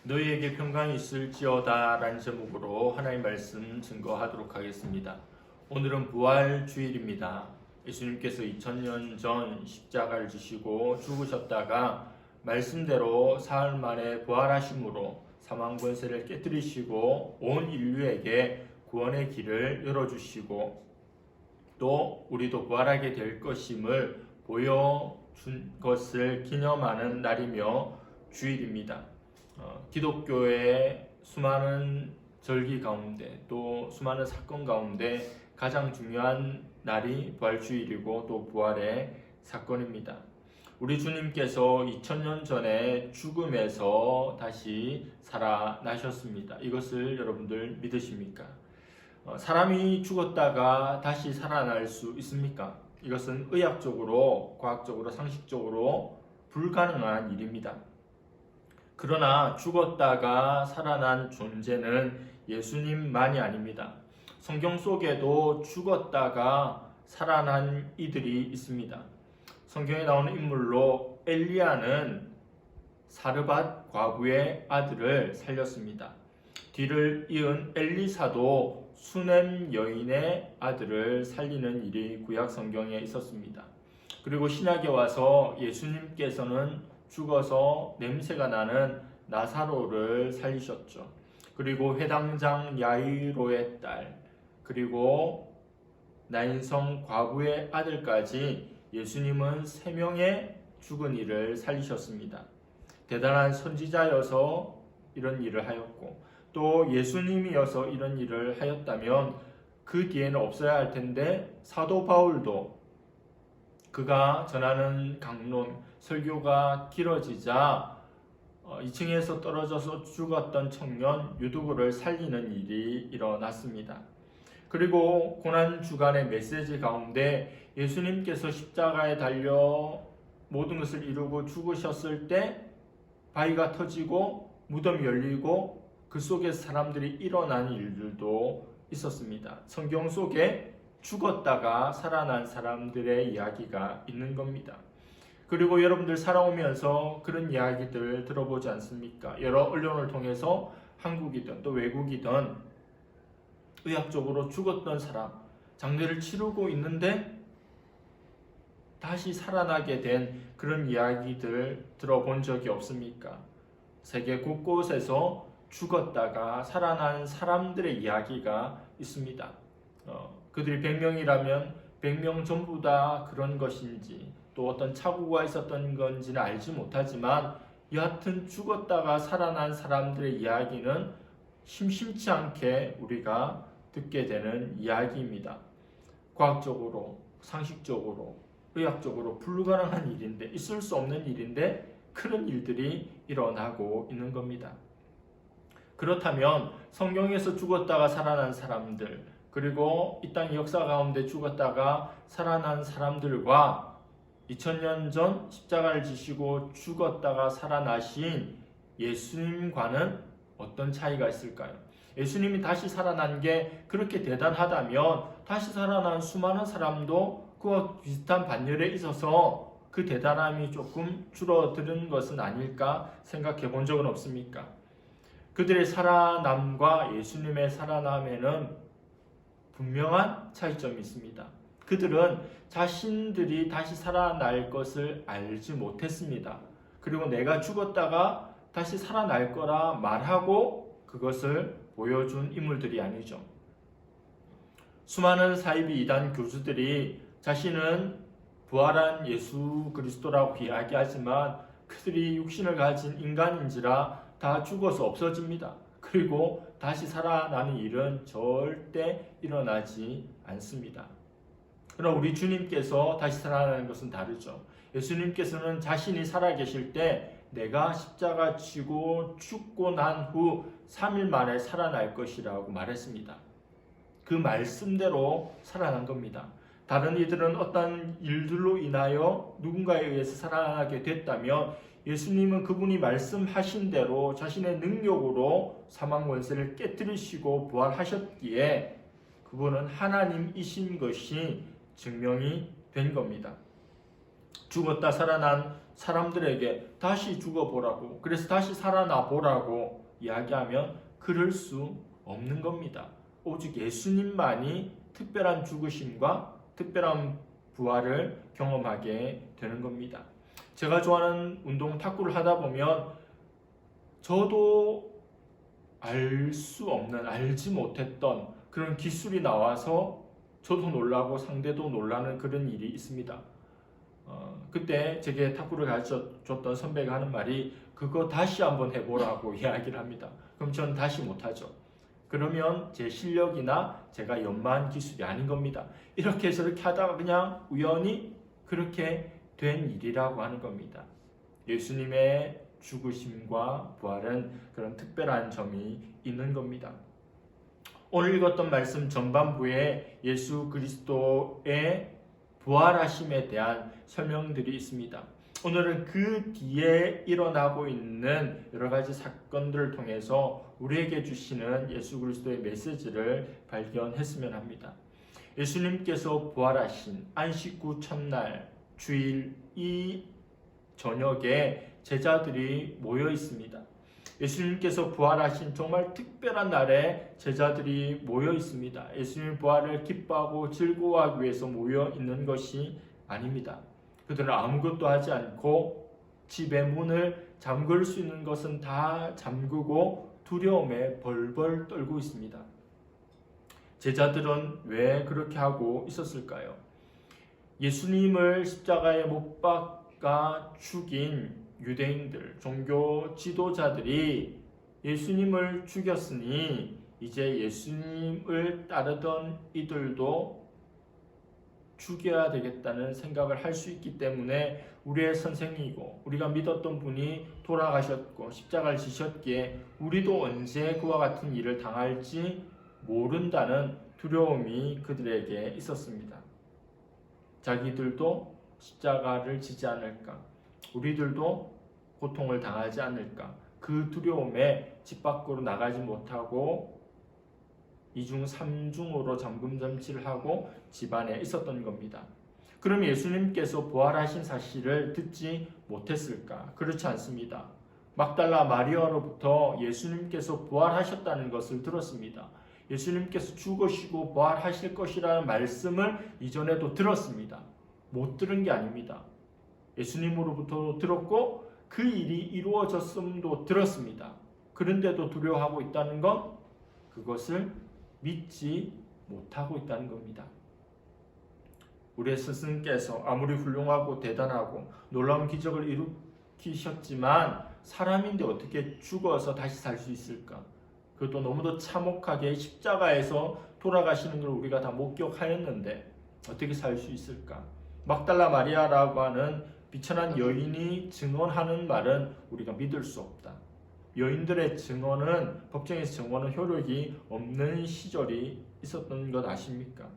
너희에게 평강이 있을지어다 라는 제목으로 하나님의 말씀 증거하도록 하겠습니다. 오늘은 부활 주일입니다. 예수님께서 2000년 전 십자가를 지시고 죽으셨다가 말씀대로 사흘 만에 부활하심으로 사망 권세를 깨뜨리시고 온 인류에게 구원의 길을 열어주시고 또 우리도 부활하게 될 것임을 보여준 것을 기념하는 날이며 주일입니다. 기독교의 수많은 절기 가운데 또 수많은 사건 가운데 가장 중요한 날이 부활주일이고 또 부활의 사건입니다. 우리 주님께서 2000년 전에 죽음에서 다시 살아나셨습니다. 이것을 여러분들 믿으십니까? 사람이 죽었다가 다시 살아날 수 있습니까? 이것은 의학적으로, 과학적으로, 상식적으로 불가능한 일입니다. 그러나 죽었다가 살아난 존재는 예수님만이 아닙니다. 성경 속에도 죽었다가 살아난 이들이 있습니다. 성경에 나오는 인물로 엘리야는 사르밧 과부의 아들을 살렸습니다. 뒤를 이은 엘리사도 수넴 여인의 아들을 살리는 일이 구약 성경에 있었습니다. 그리고 신약에 와서 예수님께서는 죽어서 냄새가 나는 나사로를 살리셨죠. 그리고 회당장 야이로의 딸, 그리고 나인성 과부의 아들까지 예수님은 3명의 죽은 이를 살리셨습니다. 대단한 선지자여서 이런 일을 하였고 또 예수님이어서 이런 일을 하였다면 그 뒤에는 없어야 할 텐데 사도 바울도 그가 전하는 강론, 설교가 길어지자 2층에서 떨어져서 죽었던 청년 유두구를 살리는 일이 일어났습니다. 그리고 고난주간의 메시지 가운데 예수님께서 십자가에 달려 모든 것을 이루고 죽으셨을 때 바위가 터지고 무덤이 열리고 그 속에서 사람들이 일어난 일들도 있었습니다. 성경 속에 죽었다가 살아난 사람들의 이야기가 있는 겁니다. 그리고 여러분들 살아오면서 그런 이야기들 들어보지 않습니까? 여러 언론을 통해서 한국이든 또 외국이든 의학적으로 죽었던 사람, 장례를 치르고 있는데 다시 살아나게 된 그런 이야기들 들어본 적이 없습니까? 세계 곳곳에서 죽었다가 살아난 사람들의 이야기가 있습니다. 그들이 100명이라면 100명 전부 다 그런 것인지 또 어떤 착오가 있었던 건지는 알지 못하지만 여하튼 죽었다가 살아난 사람들의 이야기는 심심치 않게 우리가 듣게 되는 이야기입니다. 과학적으로, 상식적으로, 의학적으로 불가능한 일인데, 있을 수 없는 일인데 그런 일들이 일어나고 있는 겁니다. 그렇다면 성경에서 죽었다가 살아난 사람들, 그리고 이 땅 역사 가운데 죽었다가 살아난 사람들과 2000년 전 십자가를 지시고 죽었다가 살아나신 예수님과는 어떤 차이가 있을까요? 예수님이 다시 살아난 게 그렇게 대단하다면 다시 살아난 수많은 사람도 그와 비슷한 반열에 있어서 그 대단함이 조금 줄어드는 것은 아닐까 생각해 본 적은 없습니까? 그들의 살아남과 예수님의 살아남에는 분명한 차이점이 있습니다. 그들은 자신들이 다시 살아날 것을 알지 못했습니다. 그리고 내가 죽었다가 다시 살아날 거라 말하고 그것을 보여준 인물들이 아니죠. 수많은 사이비 이단 교주들이 자신은 부활한 예수 그리스도라고 이야기하지만 그들이 육신을 가진 인간인지라 다 죽어서 없어집니다. 그리고 다시 살아나는 일은 절대 일어나지 않습니다. 그러나 우리 주님께서 다시 살아나는 것은 다르죠. 예수님께서는 자신이 살아계실 때 내가 십자가 지고 죽고 난 후 3일 만에 살아날 것이라고 말했습니다. 그 말씀대로 살아난 겁니다. 다른 이들은 어떤 일들로 인하여 누군가에 의해서 살아나게 됐다면 예수님은 그분이 말씀하신 대로 자신의 능력으로 사망 권세를 깨뜨리시고 부활하셨기에 그분은 하나님이신 것이 증명이 된 겁니다. 죽었다 살아난 사람들에게 다시 죽어보라고, 그래서 다시 살아나 보라고 이야기하면 그럴 수 없는 겁니다. 오직 예수님만이 특별한 죽으심과 특별한 부활을 경험하게 되는 겁니다. 제가 좋아하는 운동 탁구를 하다 보면 저도 알지 못했던 그런 기술이 나와서 저도 놀라고 상대도 놀라는 그런 일이 있습니다. 그때 제게 탁구를 가르쳐줬던 선배가 하는 말이 그거 다시 한번 해보라고 이야기를 합니다. 그럼 저는 다시 못하죠. 그러면 제 실력이나 제가 연마한 기술이 아닌 겁니다. 이렇게 저렇게 하다가 그냥 우연히 그렇게 된 일이라고 하는 겁니다. 예수님의 죽으심과 부활은 그런 특별한 점이 있는 겁니다. 오늘 읽었던 말씀 전반부에 예수 그리스도의 부활하심에 대한 설명들이 있습니다. 오늘은 그 뒤에 일어나고 있는 여러 가지 사건들을 통해서 우리에게 주시는 예수 그리스도의 메시지를 발견했으면 합니다. 예수님께서 부활하신 안식구 첫날 주일 이 저녁에 제자들이 모여 있습니다. 예수님께서 부활하신 정말 특별한 날에 제자들이 모여 있습니다. 예수님 부활을 기뻐하고 즐거워하기 위해서 모여 있는 것이 아닙니다. 그들은 아무것도 하지 않고 집의 문을 잠글 수 있는 것은 다 잠그고 두려움에 벌벌 떨고 있습니다. 제자들은 왜 그렇게 하고 있었을까요? 예수님을 십자가에 못 박아 죽인 유대인들, 종교 지도자들이 예수님을 죽였으니 이제 예수님을 따르던 이들도 죽여야 되겠다는 생각을 할 수 있기 때문에 우리의 선생이고 우리가 믿었던 분이 돌아가셨고 십자가를 지셨기에 우리도 언제 그와 같은 일을 당할지 모른다는 두려움이 그들에게 있었습니다. 자기들도 십자가를 지지 않을까, 우리들도 고통을 당하지 않을까, 그 두려움에 집 밖으로 나가지 못하고 이중 삼중으로 잠금장치를 하고 집안에 있었던 겁니다. 그럼 예수님께서 부활하신 사실을 듣지 못했을까? 그렇지 않습니다. 막달라 마리아로부터 예수님께서 부활하셨다는 것을 들었습니다. 예수님께서 죽으시고 부활하실 것이라는 말씀을 이전에도 들었습니다. 못 들은 게 아닙니다. 예수님으로부터 들었고 그 일이 이루어졌음도 들었습니다. 그런데도 두려워하고 있다는 건 그것을 믿지 못하고 있다는 겁니다. 우리의 스승께서 아무리 훌륭하고 대단하고 놀라운 기적을 일으키셨지만 사람인데 어떻게 죽어서 다시 살 수 있을까? 그것도 너무도 참혹하게 십자가에서 돌아가시는 걸 우리가 다 목격하였는데 어떻게 살 수 있을까? 막달라 마리아라고 하는 비천한 여인이 증언하는 말은 우리가 믿을 수 없다. 여인들의 증언은, 법정에서 증언은 효력이 없는 시절이 있었던 것 아십니까?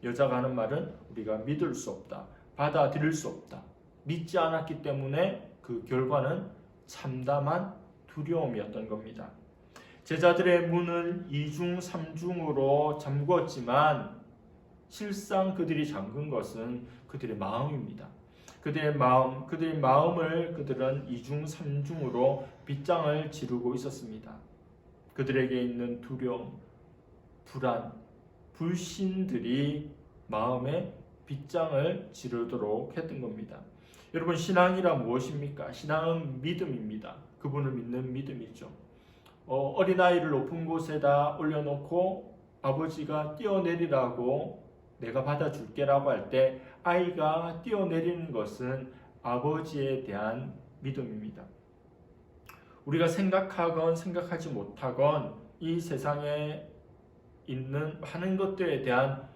여자가 하는 말은 우리가 믿을 수 없다, 받아들일 수 없다. 믿지 않았기 때문에 그 결과는 참담한 두려움이었던 겁니다. 제자들의 문은 2중 3중으로 잠궜지만 실상 그들이 잠근 것은 그들의 마음입니다. 그들의 마음을 그들은 2중 3중으로 빗장을 지르고 있었습니다. 그들에게 있는 두려움, 불안, 불신들이 마음에 빗장을 지르도록 했던 겁니다. 여러분, 신앙이란 무엇입니까? 신앙은 믿음입니다. 그분을 믿는 믿음이죠. 어린아이를 높은 곳에다 올려놓고 아버지가 뛰어내리라고 내가 받아줄게라고 할 때 아이가 뛰어내리는 것은 아버지에 대한 믿음입니다. 우리가 생각하건 생각하지 못하건 이 세상에 있는 많은 것들에 대한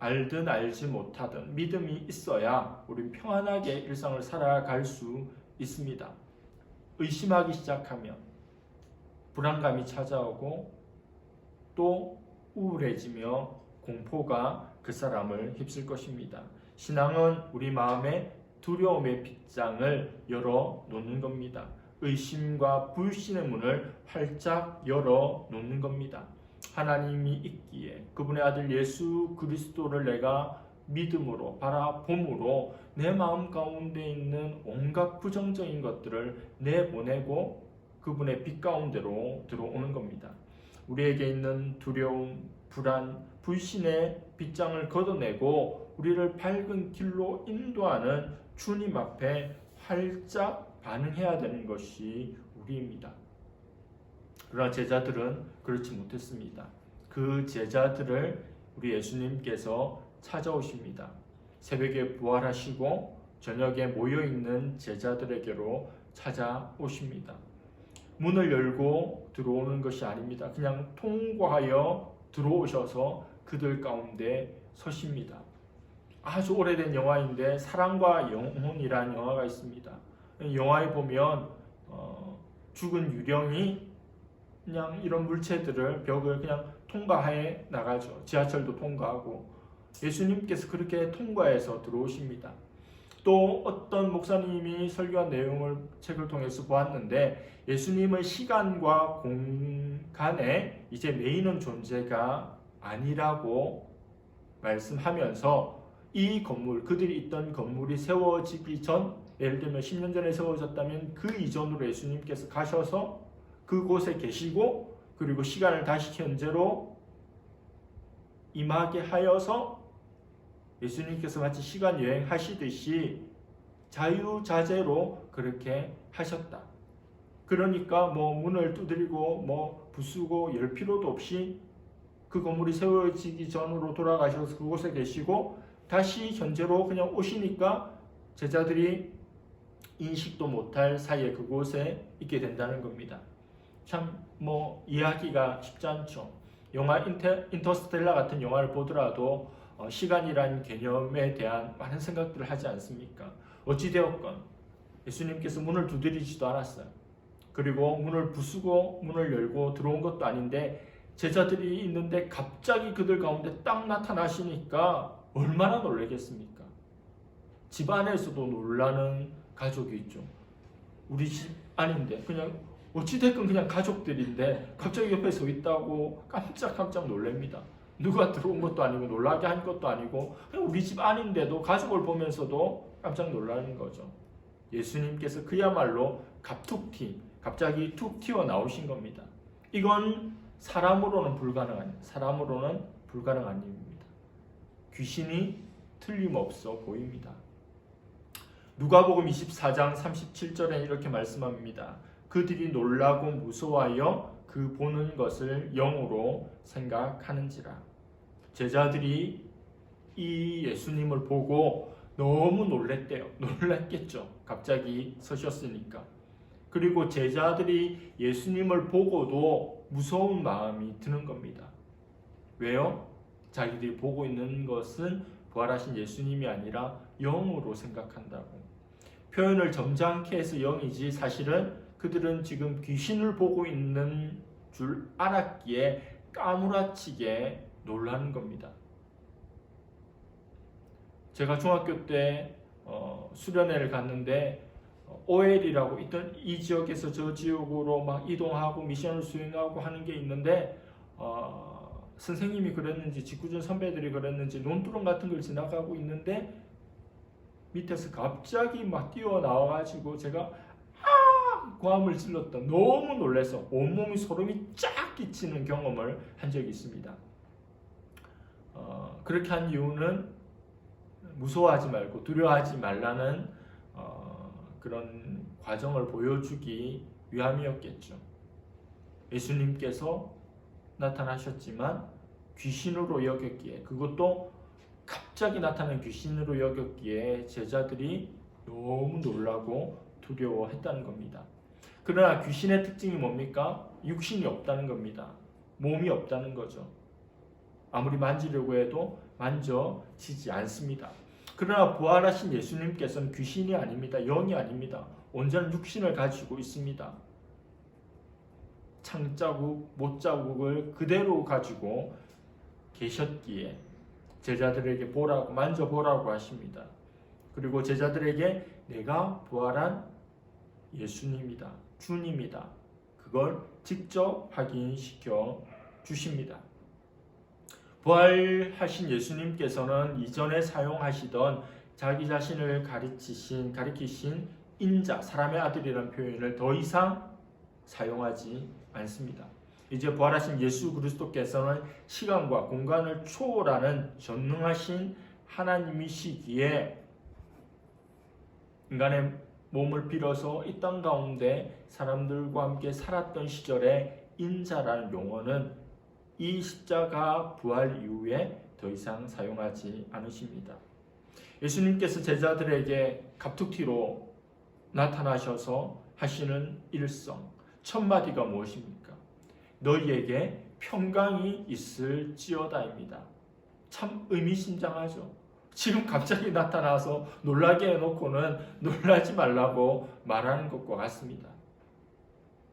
알든 알지 못하든 믿음이 있어야 우리는 평안하게 일상을 살아갈 수 있습니다. 의심하기 시작하면 불안감이 찾아오고 또 우울해지며 공포가 그 사람을 휩쓸 것입니다. 신앙은 우리 마음에 두려움의 빗장을 열어 놓는 겁니다. 의심과 불신의 문을 활짝 열어 놓는 겁니다. 하나님이 있기에 그분의 아들 예수 그리스도를 내가 믿음으로 바라봄으로 내 마음 가운데 있는 온갖 부정적인 것들을 내보내고 그분의 빛 가운데로 들어오는 겁니다. 우리에게 있는 두려움, 불안, 불신의 빗장을 걷어내고 우리를 밝은 길로 인도하는 주님 앞에 활짝 반응해야 되는 것이 우리입니다. 그러나 제자들은 그렇지 못했습니다. 그 제자들을 우리 예수님께서 찾아오십니다. 새벽에 부활하시고 저녁에 모여있는 제자들에게로 찾아오십니다. 문을 열고 들어오는 것이 아닙니다. 그냥 통과하여 들어오셔서 그들 가운데 서십니다. 아주 오래된 영화인데 사랑과 영혼이라는 영화가 있습니다. 영화에 보면 죽은 유령이 그냥 이런 물체들을 벽을 그냥 통과해 나가죠. 지하철도 통과하고 예수님께서 그렇게 통과해서 들어오십니다. 또 어떤 목사님이 설교한 내용을 책을 통해서 보았는데 예수님은 시간과 공간에 이제 매이는 존재가 아니라고 말씀하면서 이 건물, 그들이 있던 건물이 세워지기 전, 예를 들면 10년 전에 세워졌다면 그 이전으로 예수님께서 가셔서 그곳에 계시고 그리고 시간을 다시 현재로 임하게 하여서 예수님께서 마치 시간 여행하시듯이 자유자재로 그렇게 하셨다. 그러니까 문을 두드리고 부수고 열 필요도 없이 그 건물이 세워지기 전으로 돌아가셔서 그곳에 계시고 다시 현재로 그냥 오시니까 제자들이 인식도 못할 사이에 그곳에 있게 된다는 겁니다. 참 이해하기가 쉽지 않죠. 영화 인터스텔라 같은 영화를 보더라도 시간이란 개념에 대한 많은 생각들을 하지 않습니까? 어찌되었건 예수님께서 문을 두드리지도 않았어요. 그리고 문을 부수고 문을 열고 들어온 것도 아닌데 제자들이 있는데 갑자기 그들 가운데 딱 나타나시니까 얼마나 놀라겠습니까? 집 안에서도 놀라는 가족이 있죠. 우리 집 아닌데 그냥 어찌됐건 그냥 가족들인데 갑자기 옆에 서 있다고 깜짝 놀랍니다. 누가 들어온 것도 아니고 놀라게 한 것도 아니고 그냥 우리 집 아닌데도 가족을 보면서도 깜짝 놀라는 거죠. 예수님께서 그야말로 갑자기 툭 튀어나오신 겁니다. 이건 사람으로는 불가능한 일입니다. 귀신이 틀림없어 보입니다. 누가복음 24장 37절에 이렇게 말씀합니다. 그들이 놀라고 무서워하여 그 보는 것을 영으로 생각하는지라. 제자들이 이 예수님을 보고 너무 놀랐겠죠. 갑자기 서셨으니까. 그리고 제자들이 예수님을 보고도 무서운 마음이 드는 겁니다. 왜요? 자기들이 보고 있는 것은 부활하신 예수님이 아니라 영으로 생각한다고. 표현을 점잖게 해서 영이지 사실은 그들은 지금 귀신을 보고 있는 줄 알았기에 까무라치게 놀라는 겁니다. 제가 중학교 때 수련회를 갔는데 OL이라고 있던 이 지역에서 저 지역으로 막 이동하고 미션을 수행하고 하는 게 있는데 선생님이 그랬는지 직구준 선배들이 그랬는지 논두렁 같은 걸 지나가고 있는데 밑에서 갑자기 막 뛰어나와가지고 제가 고함을 질렀던 너무 놀라서 온몸이 소름이 쫙 끼치는 경험을 한 적이 있습니다. 그렇게 한 이유는 무서워하지 말고 두려워하지 말라는 그런 과정을 보여주기 위함이었겠죠. 예수님께서 나타나셨지만 귀신으로 여겼기에, 그것도 갑자기 나타난 귀신으로 여겼기에 제자들이 너무 놀라고 두려워했다는 겁니다. 그러나 귀신의 특징이 뭡니까? 육신이 없다는 겁니다. 몸이 없다는 거죠. 아무리 만지려고 해도 만져지지 않습니다. 그러나 부활하신 예수님께서는 귀신이 아닙니다. 영이 아닙니다. 온전한 육신을 가지고 있습니다. 창자국, 못자국을 그대로 가지고 계셨기에 제자들에게 보라고, 만져보라고 하십니다. 그리고 제자들에게 내가 부활한 예수님이다, 주님이다, 그걸 직접 확인시켜 주십니다. 부활하신 예수님께서는 이전에 사용하시던 자기 자신을 가리키신 인자, 사람의 아들이라는 표현을 더 이상 사용하지 않습니다. 이제 부활하신 예수 그리스도께서는 시간과 공간을 초월하는 전능하신 하나님이시기에 인간의 몸을 빌어서 이 땅 가운데 사람들과 함께 살았던 시절에 인자라는 용어는 이 십자가 부활 이후에 더 이상 사용하지 않으십니다. 예수님께서 제자들에게 갑툭튀로 나타나셔서 하시는 일성 첫 마디가 무엇입니까? 너희에게 평강이 있을지어다입니다. 참 의미심장하죠. 지금 갑자기 나타나서 놀라게 해놓고는 놀라지 말라고 말하는 것과 같습니다.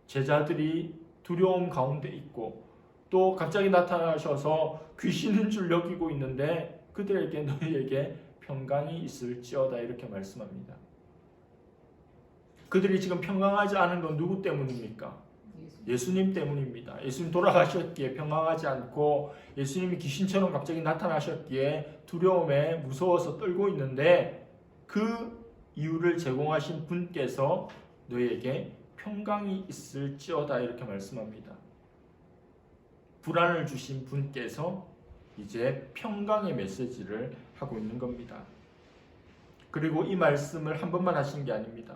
제자들이 두려움 가운데 있고 또 갑자기 나타나셔서 귀신인 줄 여기고 있는데 그들에게 너희에게 평강이 있을지어다 이렇게 말씀합니다. 그들이 지금 평강하지 않은 건 누구 때문입니까? 예수님 때문입니다. 예수님 돌아가셨기에 평강하지 않고 예수님이 귀신처럼 갑자기 나타나셨기에 두려움에 무서워서 떨고 있는데 그 이유를 제공하신 분께서 너희에게 평강이 있을지어다 이렇게 말씀합니다. 불안을 주신 분께서 이제 평강의 메시지를 하고 있는 겁니다. 그리고 이 말씀을 한 번만 하신 게 아닙니다.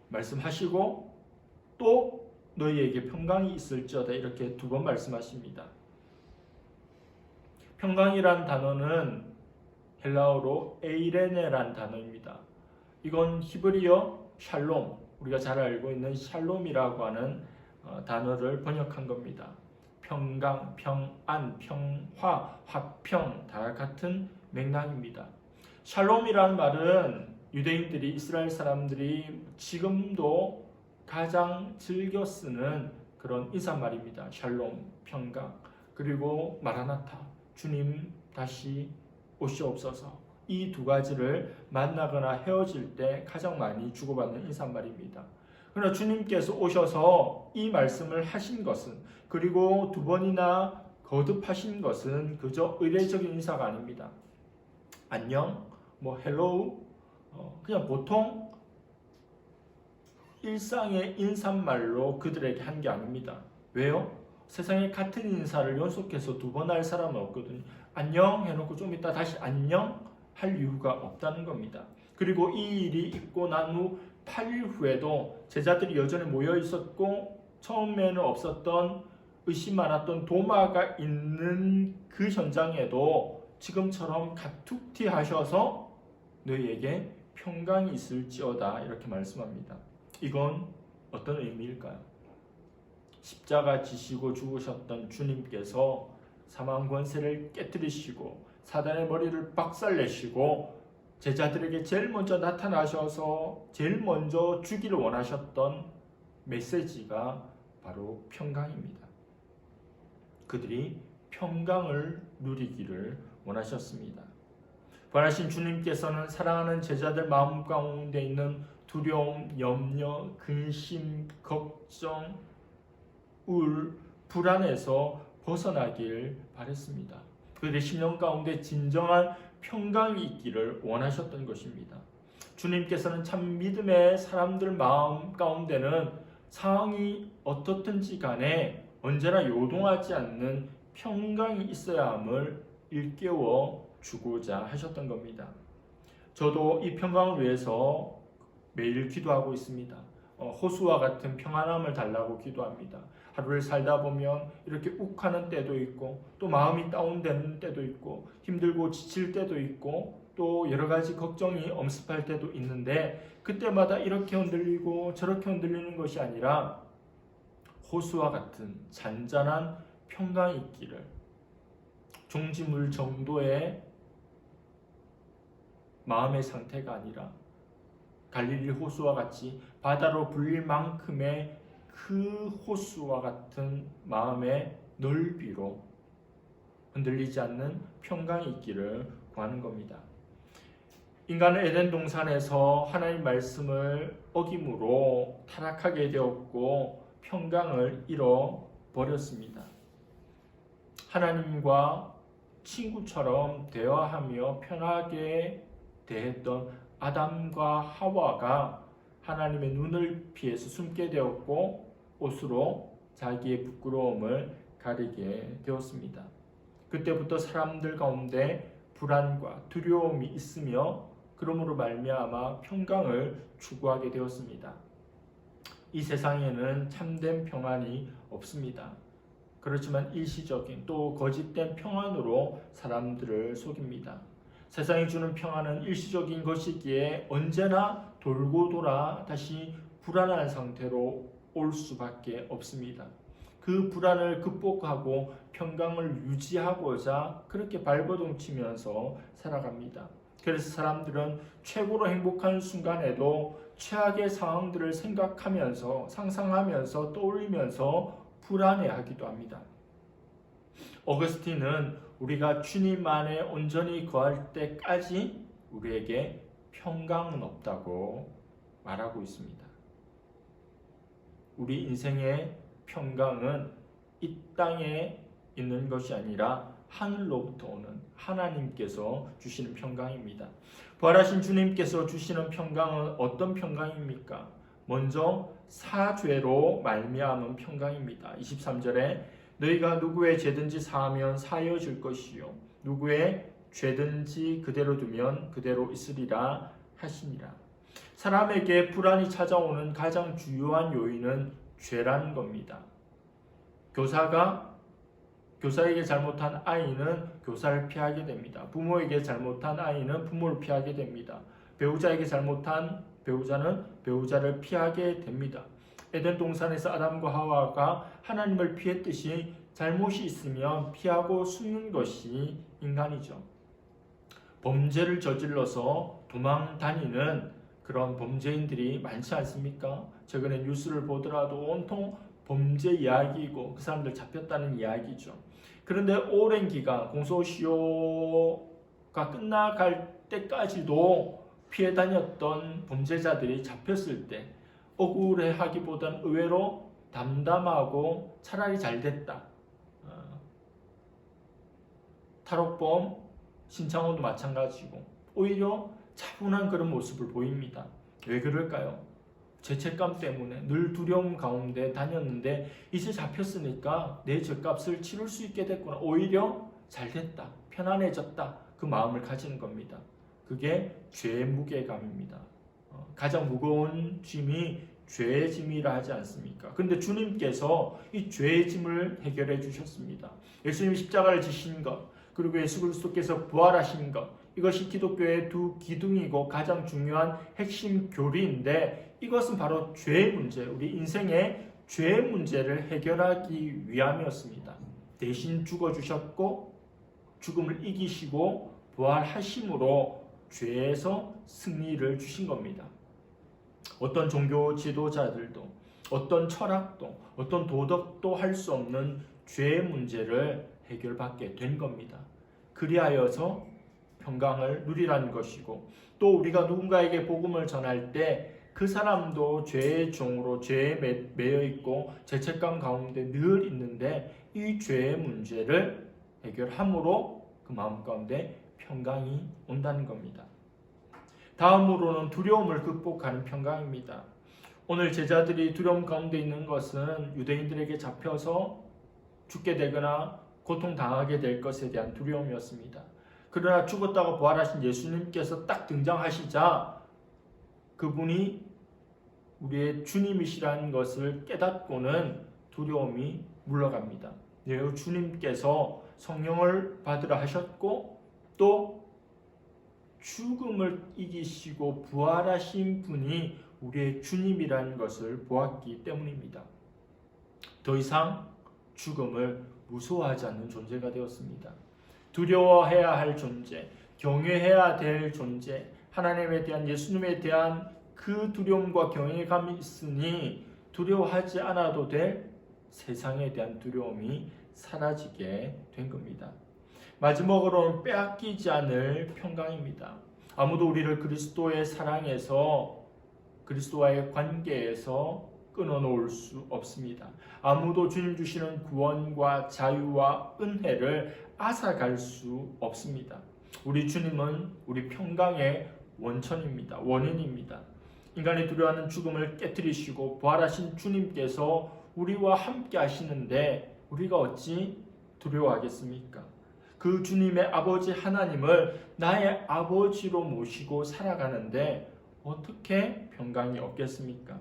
말씀하시고 또 너희에게 평강이 있을지어다 이렇게 두 번 말씀하십니다. 평강이란 단어는 헬라어로 에이레네란 단어입니다. 이건 히브리어 샬롬, 우리가 잘 알고 있는 샬롬이라고 하는 단어를 번역한 겁니다. 평강, 평안, 평화, 화평 다 같은 맥락입니다. 샬롬이라는 말은 유대인들이 이스라엘 사람들이 지금도 가장 즐겨 쓰는 그런 인사말입니다. 샬롬, 평강, 그리고 마라나타, 주님 다시 오시옵소서. 이 두 가지를 만나거나 헤어질 때 가장 많이 주고받는 인사말입니다. 그러나 주님께서 오셔서 이 말씀을 하신 것은, 그리고 두 번이나 거듭하신 것은 그저 의례적인 인사가 아닙니다. 안녕, 헬로우, 그냥 보통 일상의 인사말로 그들에게 한 게 아닙니다. 왜요? 세상에 같은 인사를 연속해서 두 번 할 사람은 없거든요. 안녕 해놓고 좀 이따 다시 안녕 할 이유가 없다는 겁니다. 그리고 이 일이 있고 난 후 8일 후에도 제자들이 여전히 모여 있었고 처음에는 없었던 의심 많았던 도마가 있는 그 현장에도 지금처럼 갑툭튀 하셔서 너희에게 평강이 있을지어다 이렇게 말씀합니다. 이건 어떤 의미일까요? 십자가 지시고 죽으셨던 주님께서 사망 권세를 깨뜨리시고 사단의 머리를 박살내시고 제자들에게 제일 먼저 나타나셔서 제일 먼저 주기를 원하셨던 메시지가 바로 평강입니다. 그들이 평강을 누리기를 원하셨습니다. 부활하신 주님께서는 사랑하는 제자들 마음 가운데 있는 두려움, 염려, 근심, 걱정, 우울, 불안에서 벗어나길 바랬습니다. 그들의 심령 가운데 진정한 평강이 있기를 원하셨던 것입니다. 주님께서는 참 믿음의 사람들 마음 가운데는 상황이 어떻든지 간에 언제나 요동하지 않는 평강이 있어야 함을 일깨워 주고자 하셨던 겁니다. 저도 이 평강을 위해서 매일 기도하고 있습니다. 호수와 같은 평안함을 달라고 기도합니다. 하루를 살다 보면 이렇게 욱하는 때도 있고 또 마음이 다운되는 때도 있고 힘들고 지칠 때도 있고 또 여러 가지 걱정이 엄습할 때도 있는데 그때마다 이렇게 흔들리고 저렇게 흔들리는 것이 아니라 호수와 같은 잔잔한 평강이 있기를, 종지물 정도의 마음의 상태가 아니라 갈릴리 호수와 같이 바다로 불릴 만큼의 그 호수와 같은 마음의 넓이로 흔들리지 않는 평강이 있기를 구하는 겁니다. 인간은 에덴 동산에서 하나님 말씀을 어김으로 타락하게 되었고 평강을 잃어버렸습니다. 하나님과 친구처럼 대화하며 편하게 대했던 아담과 하와가 하나님의 눈을 피해서 숨게 되었고 옷으로 자기의 부끄러움을 가리게 되었습니다. 그때부터 사람들 가운데 불안과 두려움이 있으며 그러므로 말미암아 평강을 추구하게 되었습니다. 이 세상에는 참된 평안이 없습니다. 그렇지만 일시적인 또 거짓된 평안으로 사람들을 속입니다. 세상이 주는 평안은 일시적인 것이기에 언제나 돌고 돌아 다시 불안한 상태로 올 수밖에 없습니다. 그 불안을 극복하고 평강을 유지하고자 그렇게 발버둥치면서 살아갑니다. 그래서 사람들은 최고로 행복한 순간에도 최악의 상황들을 생각하면서 상상하면서 떠올리면서 불안해하기도 합니다. 어거스틴은 우리가 주님 안에 온전히 거할 때까지 우리에게 평강은 없다고 말하고 있습니다. 우리 인생의 평강은 이 땅에 있는 것이 아니라 하늘로부터 오는 하나님께서 주시는 평강입니다. 부활하신 주님께서 주시는 평강은 어떤 평강입니까? 먼저 사죄로 말미암은 평강입니다. 23절에 너희가 누구의 죄든지 사하면 사하여질 것이요 누구의 죄든지 그대로 두면 그대로 있으리라 하시니라. 사람에게 불안이 찾아오는 가장 주요한 요인은 죄라는 겁니다. 교사에게 잘못한 아이는 교사를 피하게 됩니다. 부모에게 잘못한 아이는 부모를 피하게 됩니다. 배우자에게 잘못한 배우자는 배우자를 피하게 됩니다. 에덴 동산에서 아담과 하와가 하나님을 피했듯이 잘못이 있으면 피하고 숨는 것이 인간이죠. 범죄를 저질러서 도망 다니는 그런 범죄인들이 많지 않습니까? 최근에 뉴스를 보더라도 온통 범죄 이야기이고 그 사람들 잡혔다는 이야기죠. 그런데 오랜 기간 공소시효가 끝나갈 때까지도 피해 다녔던 범죄자들이 잡혔을 때 억울해하기보단 의외로 담담하고 차라리 잘 됐다. 탈옥범 신창호도 마찬가지고 오히려 차분한 그런 모습을 보입니다. 왜 그럴까요? 죄책감 때문에 늘 두려움 가운데 다녔는데 이제 잡혔으니까 내 죄값을 치를 수 있게 됐구나. 오히려 잘 됐다. 편안해졌다. 그 마음을 가지는 겁니다. 그게 죄의 무게감입니다. 가장 무거운 짐이 죄의 짐이라 하지 않습니까? 그런데 주님께서 이 죄의 짐을 해결해 주셨습니다. 예수님이 십자가를 지신 것, 그리고 예수 그리스도께서 부활하신 것, 이것이 기독교의 두 기둥이고 가장 중요한 핵심 교리인데 이것은 바로 죄의 문제, 우리 인생의 죄의 문제를 해결하기 위함이었습니다. 대신 죽어주셨고 죽음을 이기시고 부활하심으로 죄에서 승리를 주신 겁니다. 어떤 종교 지도자들도 어떤 철학도 어떤 도덕도 할 수 없는 죄의 문제를 해결받게 된 겁니다. 그리하여서 평강을 누리라는 것이고 또 우리가 누군가에게 복음을 전할 때 그 사람도 죄의 종으로 죄에 매여 있고 죄책감 가운데 늘 있는데 이 죄의 문제를 해결함으로 그 마음 가운데 평강이 온다는 겁니다. 다음으로는 두려움을 극복하는 평강입니다. 오늘 제자들이 두려움 가운데 있는 것은 유대인들에게 잡혀서 죽게 되거나 고통당하게 될 것에 대한 두려움이었습니다. 그러나 죽었다가 부활하신 예수님께서 딱 등장하시자 그분이 우리의 주님이시라는 것을 깨닫고는 두려움이 물러갑니다. 네, 주님께서 성령을 받으라 하셨고 또 죽음을 이기시고 부활하신 분이 우리의 주님이라는 것을 보았기 때문입니다. 더 이상 죽음을 무서워하지 않는 존재가 되었습니다. 두려워해야 할 존재, 경외해야 될 존재, 하나님에 대한 예수님에 대한 그 두려움과 경외감이 있으니 두려워하지 않아도 될 세상에 대한 두려움이 사라지게 된 겁니다. 마지막으로는 빼앗기지 않을 평강입니다. 아무도 우리를 그리스도의 사랑에서 그리스도와의 관계에서 끊어놓을 수 없습니다. 아무도 주님 주시는 구원과 자유와 은혜를 앗아갈 수 없습니다. 우리 주님은 우리 평강의 원천입니다. 원인입니다. 인간이 두려워하는 죽음을 깨뜨리시고 부활하신 주님께서 우리와 함께 하시는데 우리가 어찌 두려워하겠습니까? 그 주님의 아버지 하나님을 나의 아버지로 모시고 살아가는데 어떻게 평강이 없겠습니까?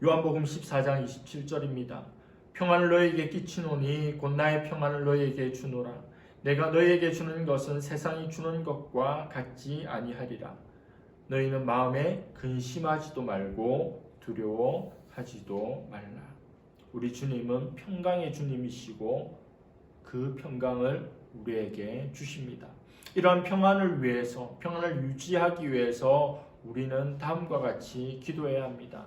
요한복음 14장 27절입니다. 평안을 너에게 끼치노니 곧 나의 평안을 너에게 주노라. 내가 너에게 주는 것은 세상이 주는 것과 같지 아니하리라. 너희는 마음에 근심하지도 말고 두려워하지도 말라. 우리 주님은 평강의 주님이시고 그 평강을 우리에게 주십니다. 이런 평안을 위해서, 평안을 유지하기 위해서 우리는 다음과 같이 기도해야 합니다.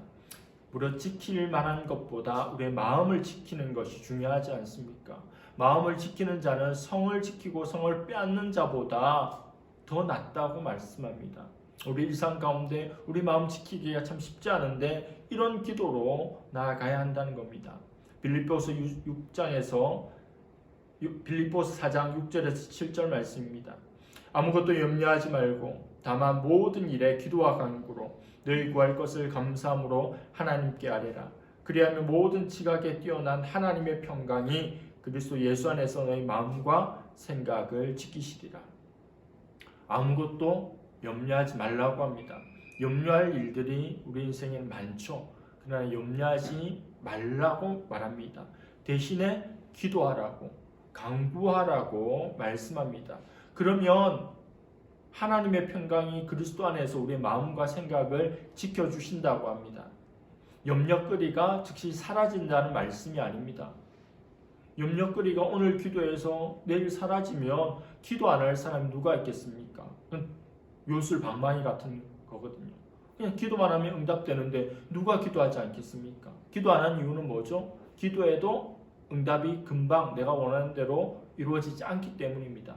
무릇 지킬 만한 것보다 우리의 마음을 지키는 것이 중요하지 않습니까? 마음을 지키는 자는 성을 지키고 성을 빼앗는 자보다 더 낫다고 말씀합니다. 우리 일상 가운데 우리 마음 지키기가 참 쉽지 않은데 이런 기도로 나아가야 한다는 겁니다. 빌립보서 4장 6절에서 7절 말씀입니다. 아무것도 염려하지 말고 다만 모든 일에 기도와 간구로 너희 구할 것을 감사함으로 하나님께 아뢰라. 그리하면 모든 지각에 뛰어난 하나님의 평강이 그리스도 예수 안에서 너희 마음과 생각을 지키시리라. 아무것도 염려하지 말라고 합니다. 염려할 일들이 우리 인생에 많죠. 그러나 염려하지 말라고 말합니다. 대신에 기도하라고, 간구하라고 말씀합니다. 그러면 하나님의 평강이 그리스도 안에서 우리의 마음과 생각을 지켜주신다고 합니다. 염려거리가 즉시 사라진다는 말씀이 아닙니다. 염려거리가 오늘 기도해서 내일 사라지면 기도 안 할 사람이 누가 있겠습니까? 요술방망이 같은 거거든요. 그냥 기도만 하면 응답되는데 누가 기도하지 않겠습니까? 기도 안 하는 이유는 뭐죠? 기도해도 응답이 금방 내가 원하는 대로 이루어지지 않기 때문입니다.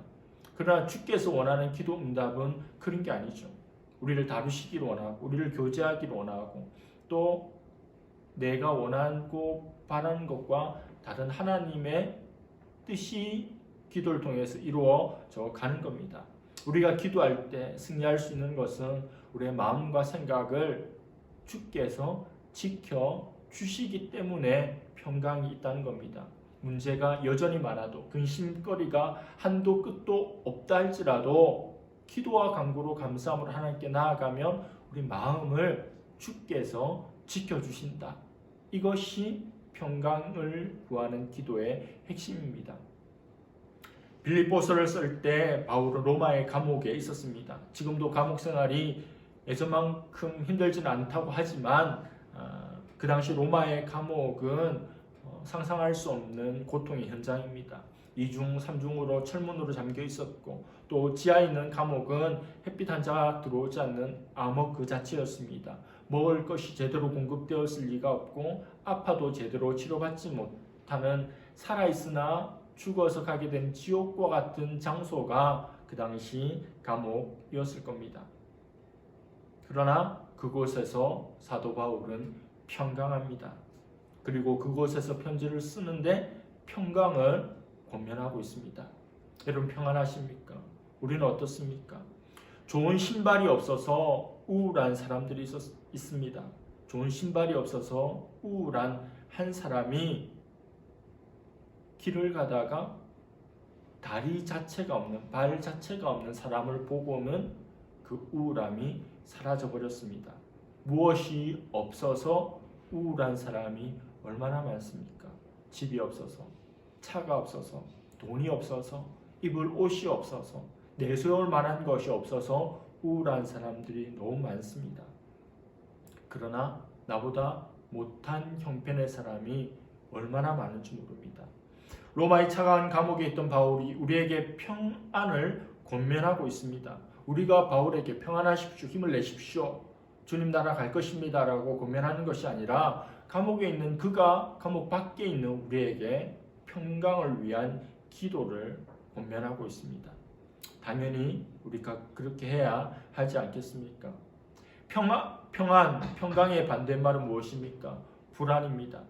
그러나 주께서 원하는 기도 응답은 그런 게 아니죠. 우리를 다루시기를 원하고 우리를 교제하기를 원하고 또 내가 원하고 바라는 것과 다른 하나님의 뜻이 기도를 통해서 이루어져 가는 겁니다. 우리가 기도할 때 승리할 수 있는 것은 우리의 마음과 생각을 주께서 지켜주시기 때문에 평강이 있다는 겁니다. 문제가 여전히 많아도 근심거리가 한도 끝도 없다 할지라도 기도와 간구로 감사함으로 하나님께 나아가면 우리 마음을 주께서 지켜주신다. 이것이 평강을 구하는 기도의 핵심입니다. 빌립보서를 쓸 때 바울은 로마의 감옥에 있었습니다. 지금도 감옥 생활이 예전만큼 힘들지는 않다고 하지만 그 당시 로마의 감옥은 상상할 수 없는 고통의 현장입니다. 2중, 3중으로 철문으로 잠겨 있었고 또 지하에 있는 감옥은 햇빛 한 자가 들어오지 않는 암흑 그 자체였습니다. 먹을 것이 제대로 공급되었을 리가 없고 아파도 제대로 치료받지 못하는 살아있으나 죽어서 가게 된 지옥과 같은 장소가 그 당시 감옥이었을 겁니다. 그러나 그곳에서 사도 바울은 평강합니다. 그리고 그곳에서 편지를 쓰는데 평강을 권면하고 있습니다. 여러분 평안하십니까? 우리는 어떻습니까? 좋은 신발이 없어서 우울한 사람들이 있습니다. 좋은 신발이 없어서 우울한 한 사람이 길을 가다가 다리 자체가 없는, 발 자체가 없는 사람을 보고는 그 우울함이 사라져버렸습니다. 무엇이 없어서 우울한 사람이 얼마나 많습니까? 집이 없어서, 차가 없어서, 돈이 없어서, 입을 옷이 없어서, 내세울 만한 것이 없어서 우울한 사람들이 너무 많습니다. 그러나 나보다 못한 형편의 사람이 얼마나 많은지 모릅니다. 로마의 차가운 감옥에 있던 바울이 우리에게 평안을 권면하고 있습니다. 우리가 바울에게 평안하십시오, 힘을 내십시오, 주님 나라 갈 것입니다 라고 권면하는 것이 아니라 감옥에 있는 그가 감옥 밖에 있는 우리에게 평강을 위한 기도를 권면하고 있습니다. 당연히 우리가 그렇게 해야 하지 않겠습니까? 평강의 반대말은 무엇입니까? 불안입니다.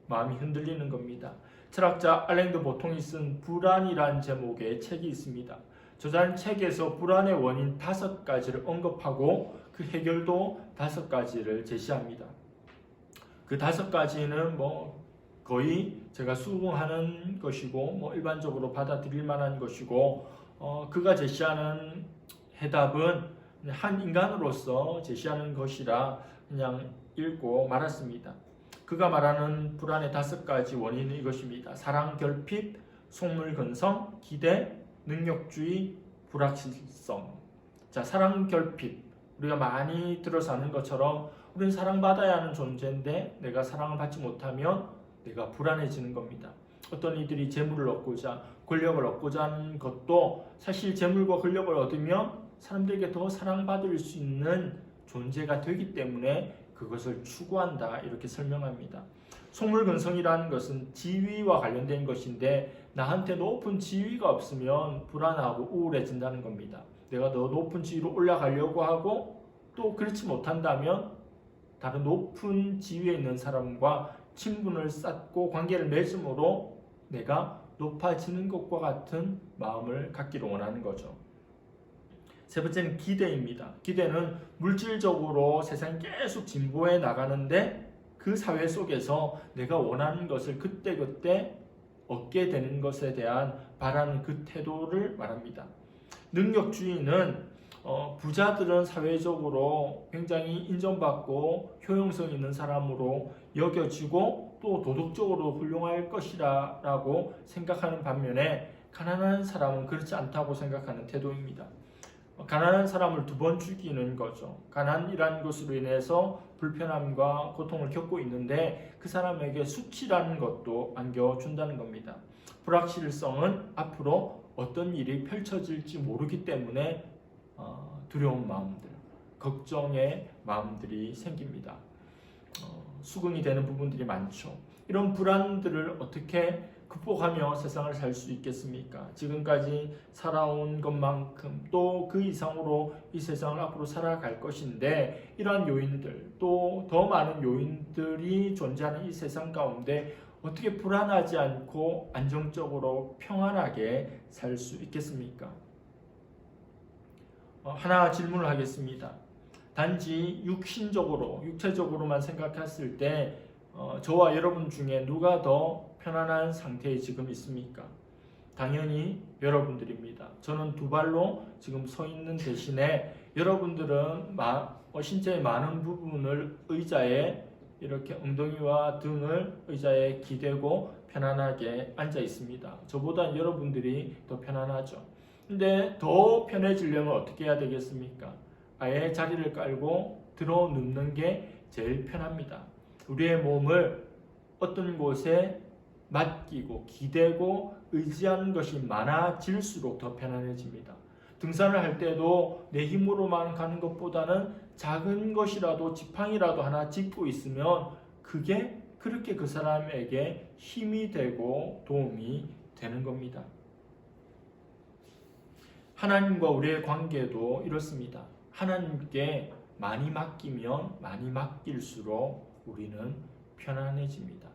마음이 흔들리는 겁니다. 철학자 알랭드 보통이 쓴 불안이란 제목의 책이 있습니다. 저자는 책에서 불안의 원인 5가지를 언급하고 그 해결도 5가지를 제시합니다. 그 5가지는 거의 제가 수긍하는 것이고 일반적으로 받아들일 만한 것이고 그가 제시하는 해답은 한 인간으로서 제시하는 것이라 그냥 읽고 말았습니다. 그가 말하는 불안의 5가지 원인은 이것입니다. 사랑 결핍, 속물 근성, 기대, 능력주의, 불확실성. 자, 사랑 결핍. 우리가 많이 들어서 아는 것처럼 우리는 사랑받아야 하는 존재인데 내가 사랑을 받지 못하면 내가 불안해지는 겁니다. 어떤 이들이 재물을 얻고자 권력을 얻고자 하는 것도 사실 재물과 권력을 얻으면 사람들에게 더 사랑받을 수 있는 존재가 되기 때문에 그것을 추구한다 이렇게 설명합니다. 속물근성이라는 것은 지위와 관련된 것인데 나한테 높은 지위가 없으면 불안하고 우울해진다는 겁니다. 내가 더 높은 지위로 올라가려고 하고 또 그렇지 못한다면 다른 높은 지위에 있는 사람과 친분을 쌓고 관계를 맺음으로 내가 높아지는 것과 같은 마음을 갖기를 원하는 거죠. 세 번째는 기대입니다. 기대는 물질적으로 세상이 계속 진보해 나가는데 그 사회 속에서 내가 원하는 것을 그때그때 얻게 되는 것에 대한 바라는 그 태도를 말합니다. 능력주의는 부자들은 사회적으로 굉장히 인정받고 효용성 있는 사람으로 여겨지고 또 도덕적으로 훌륭할 것이라고 생각하는 반면에 가난한 사람은 그렇지 않다고 생각하는 태도입니다. 가난한 사람을 2번 죽이는 거죠. 가난이라는 것으로 인해서 불편함과 고통을 겪고 있는데 그 사람에게 수치라는 것도 안겨준다는 겁니다. 불확실성은 앞으로 어떤 일이 펼쳐질지 모르기 때문에 두려운 마음들, 걱정의 마음들이 생깁니다. 수긍이 되는 부분들이 많죠. 이런 불안들을 어떻게 극복하며 세상을 살 수 있겠습니까? 지금까지 살아온 것만큼 또 그 이상으로 이 세상을 앞으로 살아갈 것인데 이러한 요인들 또 더 많은 요인들이 존재하는 이 세상 가운데 어떻게 불안하지 않고 안정적으로 평안하게 살 수 있겠습니까? 하나 질문을 하겠습니다. 단지 육체적으로만 생각했을 때 저와 여러분 중에 누가 더 편안한 상태에 지금 있습니까? 당연히 여러분들입니다. 저는 2발로 지금 서 있는 대신에 여러분들은 신체의 많은 부분을 의자에 이렇게 엉덩이와 등을 의자에 기대고 편안하게 앉아 있습니다. 저보다 여러분들이 더 편안하죠. 근데 더 편해지려면 어떻게 해야 되겠습니까? 아예 자리를 깔고 들어 눕는 게 제일 편합니다. 우리의 몸을 어떤 곳에 맡기고 기대고 의지하는 것이 많아질수록 더 편안해집니다. 등산을 할 때도 내 힘으로만 가는 것보다는 작은 것이라도 지팡이라도 하나 짚고 있으면 그게 그렇게 그 사람에게 힘이 되고 도움이 되는 겁니다. 하나님과 우리의 관계도 이렇습니다. 하나님께 많이 맡기면 많이 맡길수록 우리는 편안해집니다.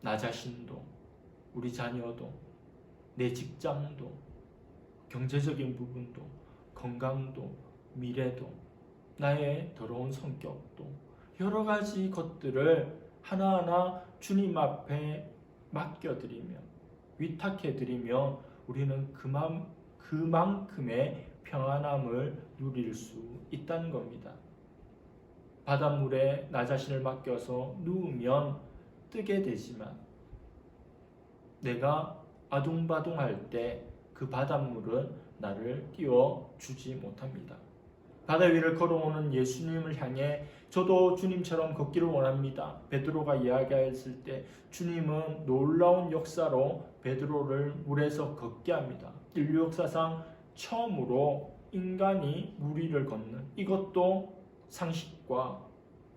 나 자신도, 우리 자녀도, 내 직장도, 경제적인 부분도, 건강도, 미래도, 나의 더러운 성격도 여러 가지 것들을 하나하나 주님 앞에 맡겨드리며 위탁해드리며 우리는 그만큼의 평안함을 누릴 수 있다는 겁니다. 바닷물에 나 자신을 맡겨서 누우면 뜨게 되지만 내가 아둥바둥할 때 그 바닷물은 나를 띄워주지 못합니다. 바다 위를 걸어오는 예수님을 향해 저도 주님처럼 걷기를 원합니다. 베드로가 이야기했을 때 주님은 놀라운 역사로 베드로를 물에서 걷게 합니다. 인류 역사상 처음으로 인간이 물 위를 걷는 이것도 상식과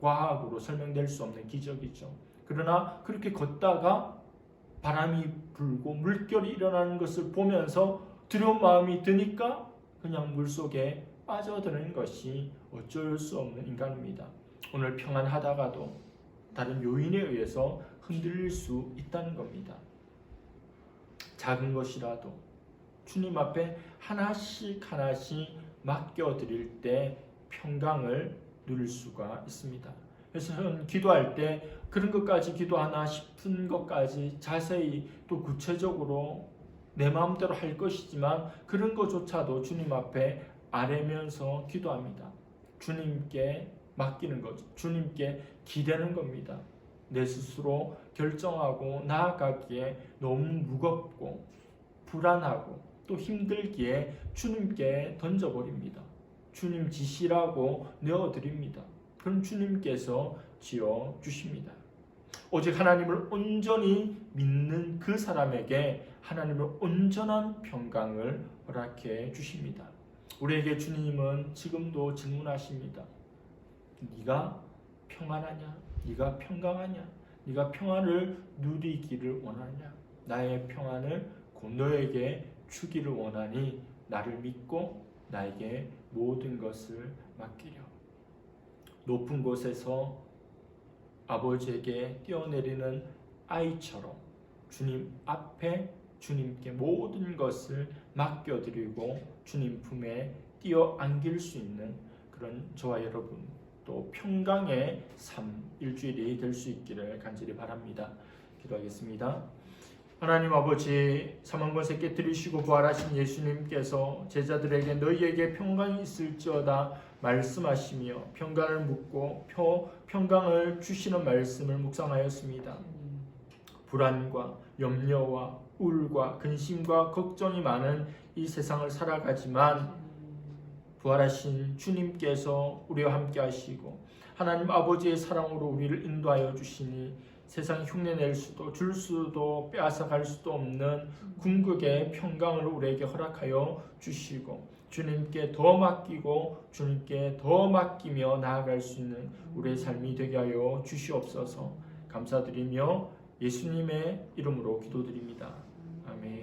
과학으로 설명될 수 없는 기적이죠. 그러나 그렇게 걷다가 바람이 불고 물결이 일어나는 것을 보면서 두려운 마음이 드니까 그냥 물속에 빠져드는 것이 어쩔 수 없는 인간입니다. 오늘 평안하다가도 다른 요인에 의해서 흔들릴 수 있다는 겁니다. 작은 것이라도 주님 앞에 하나씩 맡겨드릴 때 평강을 누릴 수가 있습니다. 그래서 저는 기도할 때 그런 것까지 기도하나 싶은 것까지 자세히 또 구체적으로 내 마음대로 할 것이지만 그런 것조차도 주님 앞에 아뢰면서 기도합니다. 주님께 맡기는 거죠. 주님께 기대는 겁니다. 내 스스로 결정하고 나아가기에 너무 무겁고 불안하고 또 힘들기에 주님께 던져버립니다. 주님 지시라고 내어드립니다. 그럼 주님께서 지어주십니다. 오직 하나님을 온전히 믿는 그 사람에게 하나님의 온전한 평강을 허락해 주십니다. 우리에게 주님은 지금도 질문하십니다. 네가 평안하냐? 네가 평강하냐? 네가 평안을 누리기를 원하냐? 나의 평안을 곧 너에게 주기를 원하니 나를 믿고 나에게 모든 것을 맡기려. 높은 곳에서 아버지에게 뛰어내리는 아이처럼 주님 앞에 주님께 모든 것을 맡겨드리고 주님 품에 뛰어안길 수 있는 그런 저와 여러분 또 평강의 삶 일주일이 될 수 있기를 간절히 바랍니다. 기도하겠습니다. 하나님 아버지, 사망권세 깨뜨리시고 부활하신 예수님께서 제자들에게 너희에게 평강이 있을지어다 말씀하시며 평강을 묻고 평강을 주시는 말씀을 묵상하였습니다. 불안과 염려와 우울과 근심과 걱정이 많은 이 세상을 살아가지만 부활하신 주님께서 우리와 함께 하시고 하나님 아버지의 사랑으로 우리를 인도하여 주시니 세상 흉내낼 수도 줄 수도 빼앗아갈 수도 없는 궁극의 평강을 우리에게 허락하여 주시고 주님께 더 맡기고 주님께 더 맡기며 나아갈 수 있는 우리의 삶이 되게 하여 주시옵소서. 감사드리며 예수님의 이름으로 기도드립니다. 아멘.